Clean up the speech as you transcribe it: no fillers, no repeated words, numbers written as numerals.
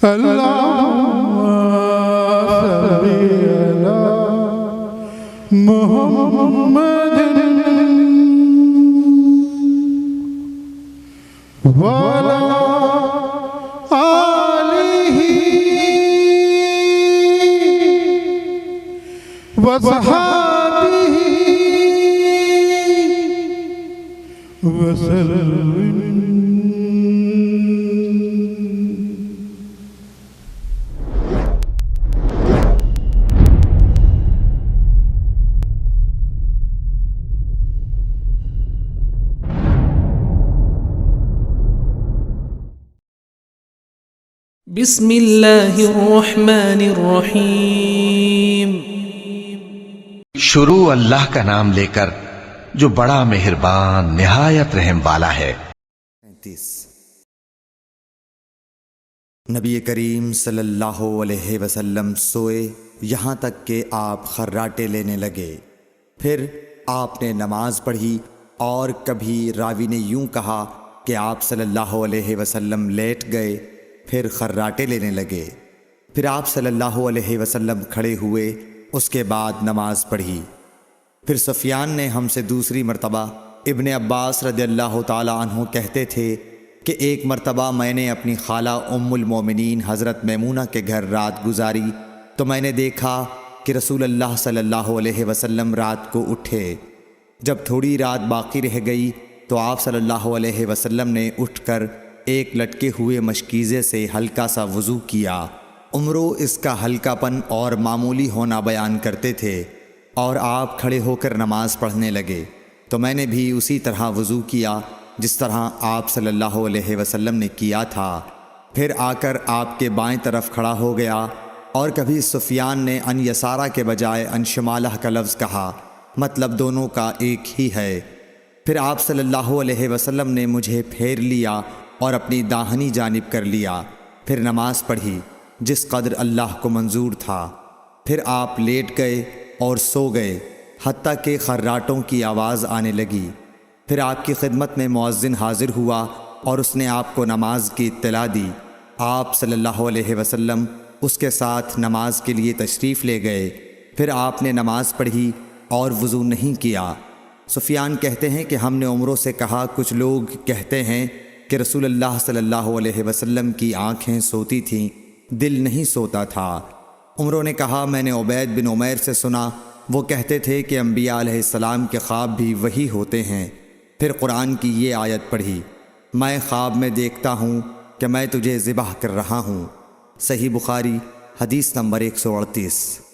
اللهم صل على محمد وعلى آلہ وصحبہ وسلم۔ بسم اللہ الرحمن الرحیم۔ شروع اللہ کا نام لے کر جو بڑا مہربان نہایت رحم والا ہے۔ 35 نبی کریم صلی اللہ علیہ وسلم سوئے یہاں تک کہ آپ خراٹے لینے لگے، پھر آپ نے نماز پڑھی، اور کبھی راوی نے یوں کہا کہ آپ صلی اللہ علیہ وسلم لیٹ گئے، پھر خراٹے لینے لگے، پھر آپ صلی اللہ علیہ وسلم کھڑے ہوئے، اس کے بعد نماز پڑھی۔ پھر سفیان نے ہم سے دوسری مرتبہ، ابن عباس رضی اللہ تعالی عنہ کہتے تھے کہ ایک مرتبہ میں نے اپنی خالہ ام المومنین حضرت میمونہ کے گھر رات گزاری تو میں نے دیکھا کہ رسول اللہ صلی اللہ علیہ وسلم رات کو اٹھے۔ جب تھوڑی رات باقی رہ گئی تو آپ صلی اللہ علیہ وسلم نے اٹھ کر ایک لٹکے ہوئے مشکیزے سے ہلکا سا وضو کیا۔ عمرو اس کا ہلکا پن اور معمولی ہونا بیان کرتے تھے، اور آپ کھڑے ہو کر نماز پڑھنے لگے تو میں نے بھی اسی طرح وضو کیا جس طرح آپ صلی اللہ علیہ وسلم نے کیا تھا، پھر آ کر آپ کے بائیں طرف کھڑا ہو گیا۔ اور کبھی سفیان نے ان یسارہ کے بجائے ان شمالہ کا لفظ کہا، مطلب دونوں کا ایک ہی ہے۔ پھر آپ صلی اللہ علیہ وسلم نے مجھے پھیر لیا اور اپنی داہنی جانب کر لیا، پھر نماز پڑھی جس قدر اللہ کو منظور تھا۔ پھر آپ لیٹ گئے اور سو گئے حتیٰ کہ خراٹوں کی آواز آنے لگی۔ پھر آپ کی خدمت میں مؤذن حاضر ہوا اور اس نے آپ کو نماز کی اطلاع دی۔ آپ صلی اللہ علیہ وسلم اس کے ساتھ نماز کے لیے تشریف لے گئے، پھر آپ نے نماز پڑھی اور وضو نہیں کیا۔ سفیان کہتے ہیں کہ ہم نے عمرو سے کہا، کچھ لوگ کہتے ہیں کہ رسول اللہ صلی اللہ علیہ وسلم کی آنکھیں سوتی تھیں، دل نہیں سوتا تھا۔ عمرو نے کہا، میں نے عبید بن عمیر سے سنا، وہ کہتے تھے کہ انبیاء علیہ السلام کے خواب بھی وہی ہوتے ہیں۔ پھر قرآن کی یہ آیت پڑھی، میں خواب میں دیکھتا ہوں کہ میں تجھے ذبح کر رہا ہوں۔ صحیح بخاری حدیث نمبر 138۔